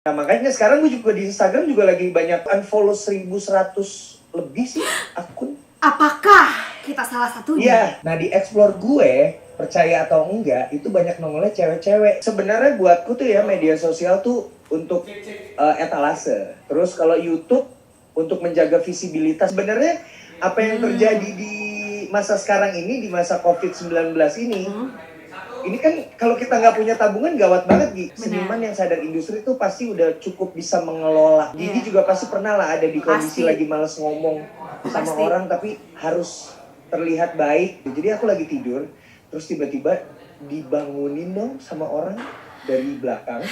Nah makanya sekarang gue juga di Instagram juga lagi banyak unfollow 1.100 lebih sih akun. Apakah kita salah satunya? Iya, nah di explore gue, percaya atau enggak, itu banyak nongolnya cewek-cewek. Sebenarnya buatku tuh ya media sosial tuh untuk etalase. Terus kalau YouTube untuk menjaga visibilitas. Sebenarnya apa yang terjadi di masa sekarang ini, di masa COVID-19 ini kan kalau kita nggak punya tabungan gawat banget Gi. Seniman yang sadar industri tuh pasti udah cukup bisa mengelola. Gigi juga pasti pernah lah ada di kondisi lagi males ngomong sama orang tapi harus terlihat baik. Jadi aku lagi tidur, terus tiba-tiba dibangunin dong sama orang dari belakang.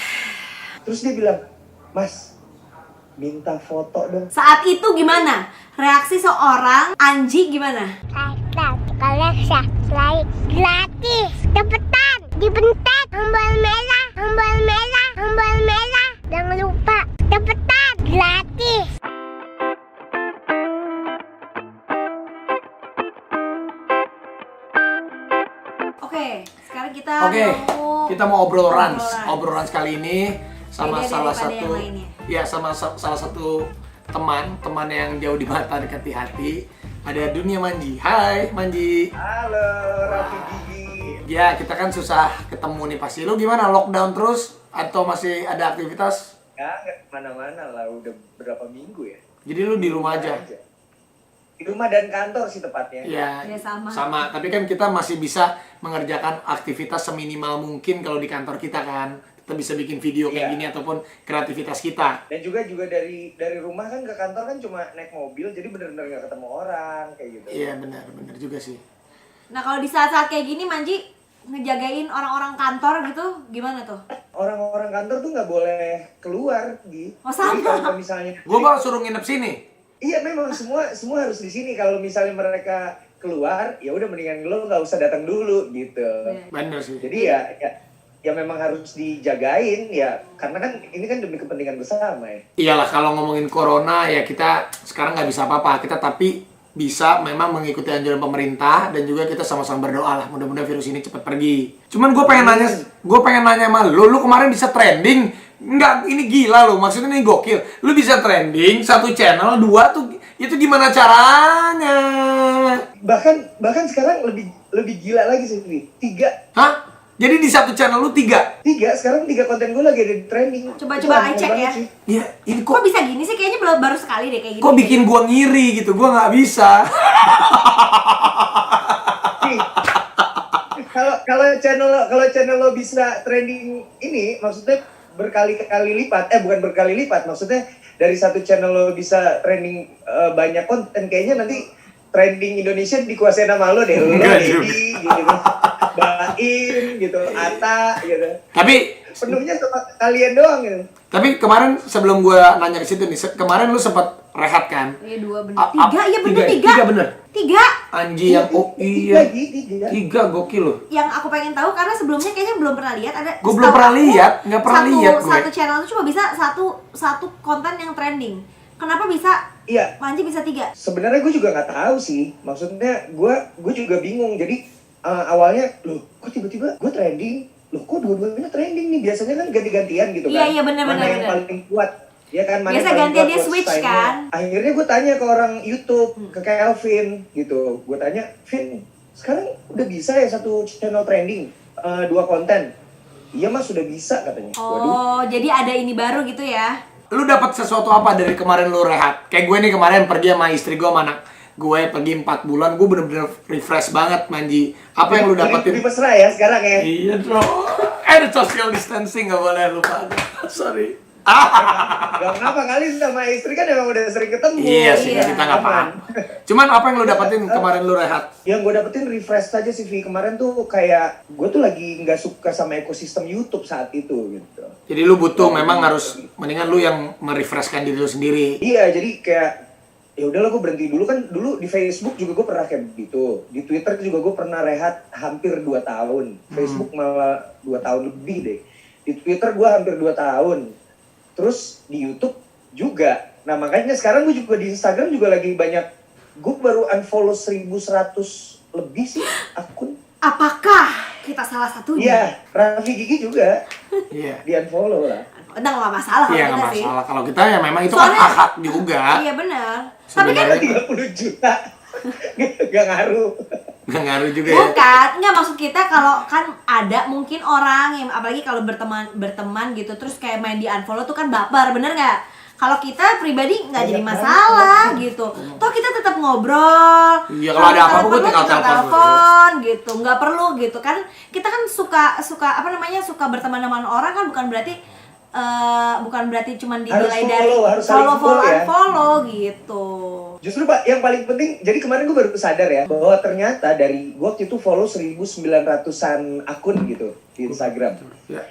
Terus dia bilang, "Mas, minta foto dong." Saat itu gimana? Reaksi seorang Anji gimana? Kalau subscribe gratis, cepetan, dibentak, tombol merah, tombol merah, tombol merah. Jangan lupa, cepetan, gratis. Oke, sekarang kita kita mau obrolan kali ini sama beda salah daripada satu yang lainnya. ya sama salah satu teman yang jauh di mata dekat di hati. Ada Dunia Manji. Hai Manji. Halo Raffi Gigi. Ya kita kan susah ketemu nih pasti. Lu gimana, lockdown terus atau masih ada aktivitas? Nggak kemana-mana lah, udah berapa minggu ya. Jadi lu di rumah aja? Di rumah dan kantor sih tepatnya. Ya, Ya, sama. sama. Tapi kan kita masih bisa mengerjakan aktivitas seminimal mungkin kalau di kantor kita kan. Kita bisa bikin video kayak gini ataupun kreativitas kita. Dan juga dari rumah kan ke kantor kan cuma naik mobil, jadi benar-benar nggak ketemu orang kayak gitu. Iya benar juga sih. Nah kalau di saat-saat kayak gini Manji ngejagain orang-orang kantor gitu gimana tuh? Orang-orang kantor tuh nggak boleh keluar gitu. Oh, sama. Jadi kalau misalnya, Gue malah suruh nginep sini. iya memang semua harus di sini. Kalau misalnya mereka keluar, ya udah mendingan lo nggak usah datang dulu gitu. Bener sih. Jadi ya memang harus dijagain ya, karena kan ini kan demi kepentingan bersama ya. Iyalah kalau ngomongin corona ya kita sekarang nggak bisa apa-apa. Kita tapi bisa memang mengikuti anjuran pemerintah dan juga kita sama-sama berdoa lah mudah-mudahan virus ini cepat pergi. Cuman gue pengen nanya sama lu kemarin bisa trending. Enggak, ini gila lo, maksudnya ini gokil. Lu bisa trending satu channel, dua tuh itu gimana caranya? Bahkan sekarang lebih gila lagi sih, 3. Hah? Jadi di satu channel lu 3? 3, sekarang 3 konten gue lagi ada di trending. Coba I cek ya. Iya, ini Kok bisa gini sih? Kayaknya baru sekali deh kayak gini. Kok bikin gua ngiri gitu, gua nggak bisa. Kalau channel lo bisa trending ini, maksudnya berkali-kali lipat, bukan berkali lipat, maksudnya dari satu channel lo bisa trending banyak konten, kayaknya nanti trending Indonesia dikuasain sama lo deh, lo Dedi gitu, Baim gitu, Ata gitu. Tapi penuhnya sama kalian doang gitu. Tapi kemarin sebelum gua nanya ke situ nih, kemarin lu sempat rehat kan? Iya 2 bener. 3, iya bener 3. 3 bener. 3. Anjing yang iya. 3 gokil loh. Yang aku pengen tahu karena sebelumnya kayaknya belum pernah lihat ada. Gue belum pernah lihat, nggak pernah lihat gue. Satu channel itu cuma bisa satu konten yang trending. Kenapa bisa? Iya. Manji bisa 3. Sebenarnya gue juga nggak tahu sih. Maksudnya gue juga bingung. Jadi awalnya loh, kok tiba-tiba gue trending? Loh, kok dua-duanya trending nih? Biasanya kan ganti-gantian gitu kan. Iya benar. Mana yang paling kuat? Ya kan, mana biasa yang paling gantian kuat dia switch time-nya. kan. Akhirnya gue tanya ke orang YouTube, ke Kelvin gitu. Gue tanya, "Vin, sekarang udah bisa ya satu channel trending 2 konten?" "Iya mas, sudah bisa," katanya. Oh, jadi ada ini baru gitu ya. Lu dapat sesuatu apa dari kemarin lu rehat? Kayak gue nih kemarin pergi sama istri gue sama anak gue pergi 4 bulan, gue bener-bener refresh banget Manji. Apa yang lu dapetin? Lebih mesra ya sekarang ya? Iya dong. Ada social distancing, gak boleh lupa. Sorry. Gak kenapa, kali sama istri kan emang udah sering ketemu. Iya sih, kita gak paham. Cuman apa yang lu dapetin kemarin lu rehat? Yang gue dapetin refresh aja sih, Vi. Kemarin tuh kayak gue tuh lagi nggak suka sama ekosistem YouTube saat itu gitu. Jadi lu butuh memang harus mendingan lu yang merefreshkan diri lu sendiri. Iya, jadi kayak ya udahlah gue berhenti dulu. Kan dulu di Facebook juga gue pernah kayak begitu. Di Twitter juga gue pernah rehat hampir 2 tahun. Facebook malah 2 tahun lebih deh. Di Twitter gue hampir 2 tahun. Terus di YouTube juga. Nah makanya sekarang gue juga di Instagram juga lagi banyak. Gue baru unfollow 1.100 lebih sih akun. Apakah kita salah satunya? Iya, Raffi Gigi juga Iya. di unfollow lah. Udah nggak masalah kalau Iya kita nggak sih. masalah. Kalau kita ya memang itu Soalnya- kan hak juga. Iya benar. Tapi kan Sebenarnya 30 juta gak ngaruh. nggak ngaruh juga ya. bukan, nggak maksud kita kalau kan ada mungkin orang yang apalagi kalau berteman gitu terus kayak main di unfollow tuh kan baper, bener nggak? Kalau kita pribadi nggak jadi masalah gitu. Toh kita tetap ngobrol. Iya, kalau ada apa-apa gue perlu tinggal kita telepon telepon gitu, nggak perlu gitu kan. Kita kan suka apa namanya suka berteman dengan orang kan bukan berarti cuma dinilai Harus dari follow, harus saling follow ya. unfollow gitu. Justru Pak, yang paling penting, jadi kemarin gue baru sadar ya, bahwa ternyata dari gue waktu itu follow 1.900-an akun gitu di Instagram. Ya.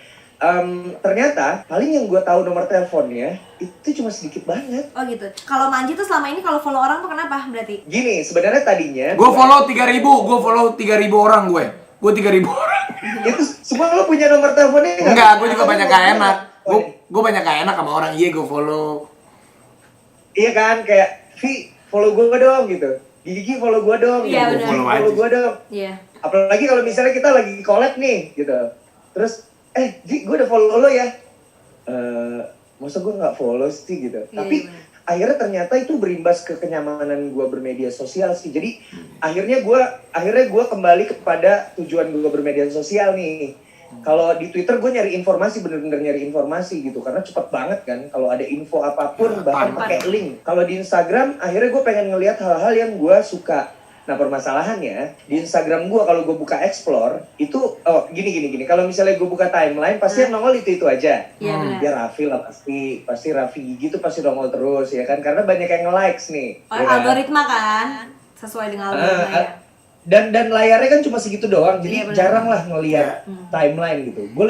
Ternyata paling yang gue tahu nomor teleponnya itu cuma sedikit banget. Oh gitu. Kalau Manji tuh selama ini kalau follow orang tuh kenapa berarti? Gini, sebenarnya tadinya Gue follow 3.000, gue follow 3.000 orang gue. Gue 3.000 orang. itu semua lo punya nomor teleponnya nggak? Enggak, gue juga banyak gak enak. Oh, Gue banyak gak enak sama orang. Iya, gue follow. iya kan, kayak Vi follow gue dong gitu, Gigi follow gue dong, Iya, gitu. benar. Follow Follow aja. gue dong. Iya. Apalagi kalau misalnya kita lagi collab nih gitu, terus Ji, gue udah follow lo ya. Masa gue nggak follow sih gitu. Iya, Tapi iya, benar. akhirnya ternyata itu berimbas ke kenyamanan gue bermedia sosial sih. Jadi akhirnya gue kembali kepada tujuan gue bermedia sosial nih. Kalau di Twitter gue nyari informasi, bener-bener nyari informasi gitu, karena cepet banget kan. Kalau ada info apapun bahkan Tanpa. pakai link. Kalau di Instagram akhirnya gue pengen ngelihat hal-hal yang gue suka. Nah permasalahannya di Instagram gue kalau gue buka explore itu gini. Kalau misalnya gue buka timeline pasti yang nongol itu aja. Iya benar. Ya Raffi lah pasti Raffi Gigi tuh pasti nongol terus ya kan, karena banyak yang nge-likes nih. Oh, ya kan? algoritma kan sesuai dengan algoritma ya. Dan layarnya kan cuma segitu doang, jadi Iya, benar. jarang lah ngelihat timeline gitu. Gue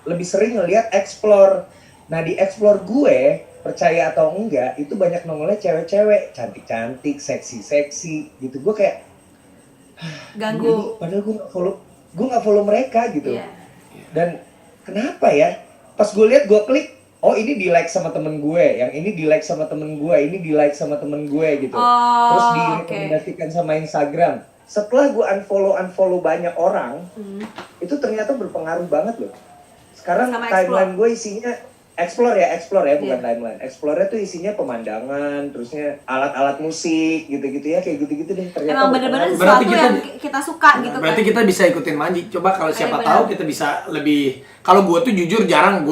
lebih sering ngelihat explore. Nah di explore gue, percaya atau enggak, itu banyak nongolnya cewek-cewek cantik-cantik, seksi-seksi gitu. Gue kayak Ganggu. padahal gue nggak follow mereka gitu. Iya. Dan kenapa ya? Pas gue lihat, gue klik, oh ini di like sama temen gue, yang ini di like sama temen gue, ini di like sama temen gue gitu. Oh, Terus oke. direkomendasikan sama Instagram. Setelah gue unfollow banyak orang, itu ternyata berpengaruh banget loh. Sekarang Sama timeline gue isinya explore ya bukan Iya. timeline. Explore tuh isinya pemandangan, terusnya alat-alat musik gitu-gitu ya, kayak gitu-gitu deh. Ternyata Emang bener-bener berpengaruh. Berarti sesuatu kita- yang kita suka gitu kan. Berarti kita bisa ikutin Manji. Coba kalau siapa benar. tahu kita bisa lebih. Kalau gue tuh jujur jarang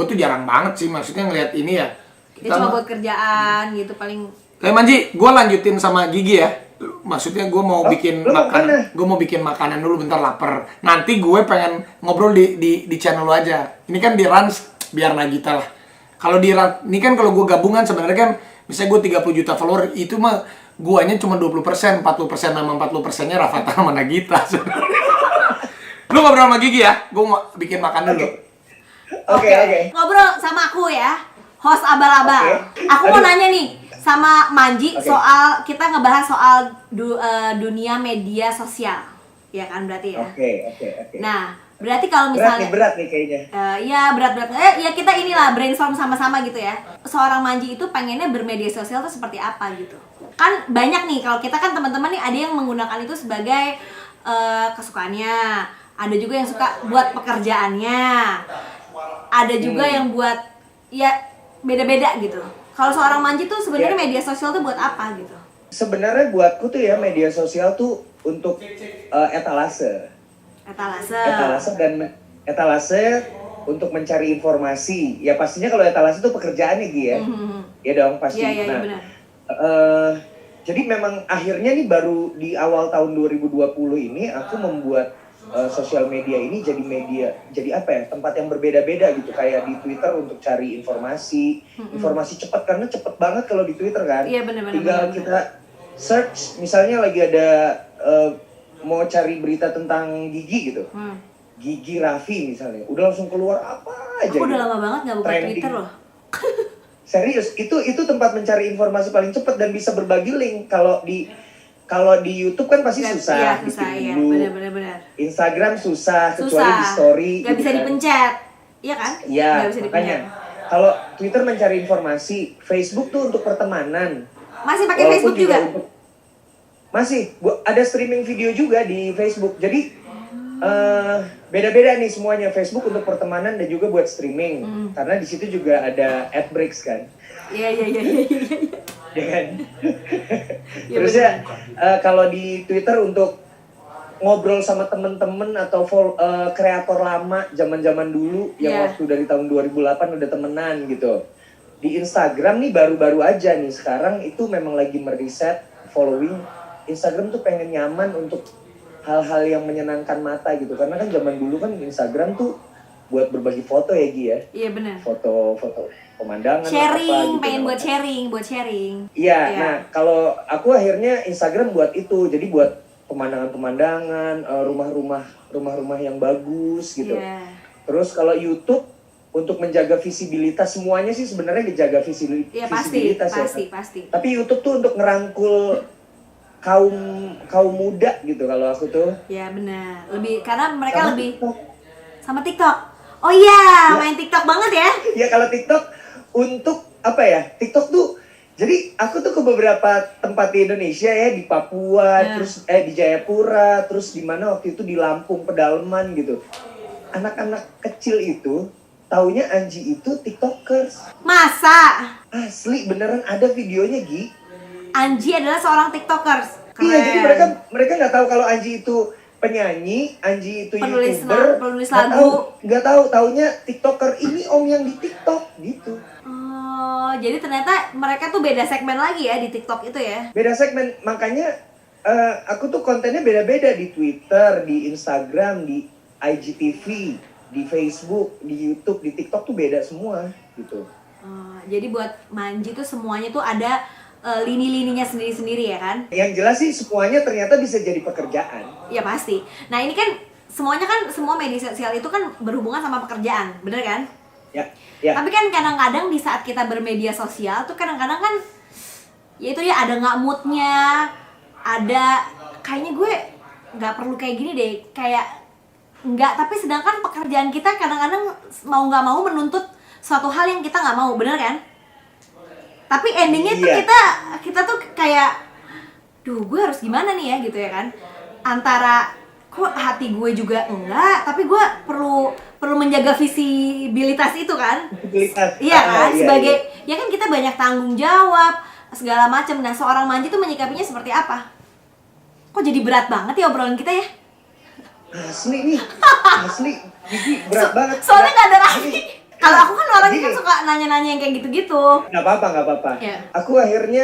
banget sih. Maksudnya ngeliat ini ya. Dia cuma buat kerjaan gitu paling. Kayak Manji, gue lanjutin sama Gigi ya. Maksudnya gue mau Oh, bikin lu mau makanan. kemana? Gue mau bikin makanan dulu, bentar lapar. Nanti gue pengen ngobrol di channel lu aja. Ini kan di Rans biar Nagita lah. Kalau di Rans, ini kan kalau gue gabungan sebenarnya kan misalnya gue 30 juta follower, itu mah guanya cuma 20%, 40% sama 40%-nya Rafathar sama Nagita sebenarnya. Lu ngobrol sama Gigi ya, gue mau bikin makan dulu. Oke. Ngobrol sama aku ya, host abal-abal. Oke. Aku mau Aduh. nanya nih sama Manji Oke. soal kita ngebahas soal dunia media sosial, ya kan berarti ya. Oke. Nah, berarti kalau misalnya Berat nih kayaknya. iya berat-berat. Ya kita inilah brainstorm sama-sama gitu ya. Seorang Manji itu pengennya bermedia sosial tuh seperti apa gitu. Kan banyak nih kalau kita kan teman-teman nih ada yang menggunakan itu sebagai kesukaannya. Ada juga yang suka buat pekerjaannya. Ada juga yang buat ya beda-beda gitu. Kalau seorang Manji tuh sebenarnya Ya. media sosial tuh buat apa gitu? Sebenarnya buatku tuh ya media sosial tuh untuk etalase untuk mencari informasi. Ya pastinya kalau etalase itu pekerjaan nih Gi ya. Ya dong pasti. Iya Nah, benar. jadi memang akhirnya nih baru di awal tahun 2020 ini aku membuat sosial media ini jadi apa ya, tempat yang berbeda-beda gitu, kayak di Twitter untuk cari informasi cepat, karena cepet banget kalau di Twitter kan. Iya, benar. Tinggal kita search, misalnya lagi ada mau cari berita tentang Gigi gitu, Gigi Raffi misalnya, udah langsung keluar apa aja. Aku udah gitu. lama banget nggak buka Trending. Twitter loh. Serius, itu tempat mencari informasi paling cepat dan bisa berbagi link. Kalau di YouTube kan pasti susah. Iya, susah bikin ya. dulu. Benar. Instagram susah, kecuali Susah. di story. Gak bisa kan. dipencet. Iya kan? Iya, Nggak bisa makanya. dipencet. Kalau Twitter mencari informasi, Facebook tuh untuk pertemanan. Masih pakai Walaupun Facebook juga? Masih, ada streaming video juga di Facebook. Jadi beda-beda nih semuanya. Facebook untuk pertemanan dan juga buat streaming. Karena di situ juga ada ad breaks kan. Iya. Ya kan? Iya, Terus ya kalau di Twitter untuk ngobrol sama temen-temen atau kreator lama zaman-zaman dulu yang Iya. waktu dari tahun 2008 udah temenan gitu. Di Instagram nih baru-baru aja nih sekarang itu memang lagi meriset following. Instagram tuh pengen nyaman untuk hal-hal yang menyenangkan mata gitu, karena kan zaman dulu kan Instagram tuh buat berbagi foto ya Gi ya, Iya benar. foto pemandangan Sharing, apa gitu. pengen buat sharing. Iya, Iya. nah kalau aku akhirnya Instagram buat itu, jadi buat pemandangan-pemandangan, rumah-rumah yang bagus gitu. Iya. Terus kalau YouTube untuk menjaga visibilitas, semuanya sih sebenarnya dijaga Iya pasti, visibilitas ya. pasti. Tapi YouTube tuh untuk ngerangkul kaum muda gitu kalau aku tuh. Ya benar. Lebih karena mereka Sama lebih TikTok. sama TikTok. Oh iya, main TikTok banget ya. Ya kalau TikTok untuk apa ya? TikTok tuh jadi aku tuh ke beberapa tempat di Indonesia ya, di Papua, Ya. terus di Jayapura, terus di mana waktu itu di Lampung, Pedalaman gitu. Anak-anak kecil itu taunya Anji itu TikTokers. Masa Asli beneran ada videonya Gi. Anji adalah seorang TikTokers. Keren. Iya, jadi mereka nggak tahu kalau Anji itu penyanyi, Anji itu Penulis YouTuber, penulis nggak lagu. nggak tahu, taunya TikToker ini om yang di TikTok gitu. Oh, jadi ternyata mereka tuh beda segmen lagi ya di TikTok itu ya. Beda segmen, makanya aku tuh kontennya beda-beda di Twitter, di Instagram, di IGTV, di Facebook, di YouTube, di TikTok tuh beda semua gitu. Oh, jadi buat Manji tuh semuanya tuh ada lini-lininya sendiri-sendiri ya kan? Yang jelas sih semuanya ternyata bisa jadi pekerjaan. Ya pasti. Nah ini kan semuanya kan semua media sosial itu kan berhubungan sama pekerjaan, bener kan? Ya. Tapi kan kadang-kadang di saat kita bermedia sosial tuh kadang-kadang kan ya itu ya ada nggak moodnya, ada kayaknya gue nggak perlu kayak gini deh, kayak nggak. Tapi sedangkan pekerjaan kita kadang-kadang mau nggak mau menuntut suatu hal yang kita nggak mau, bener kan? Tapi endingnya tuh Iya. kita tuh kayak, duh gue harus gimana nih ya gitu ya kan? Antara kok hati gue juga enggak, tapi gue perlu menjaga visibilitas itu kan? Visibilitas. Iya kan? Iya, Sebagai iya. ya kan kita banyak tanggung jawab segala macam. Nah seorang Manji tuh menyikapinya seperti apa? Kok jadi berat banget ya obrolan kita ya? Asli nih, asli, Gigi berat banget. Soalnya nggak ada Gini, lagi. Kalau aku kan orangnya gini. kan suka nanya-nanya yang kayak gitu-gitu. Nggak apa-apa. Ya. Aku akhirnya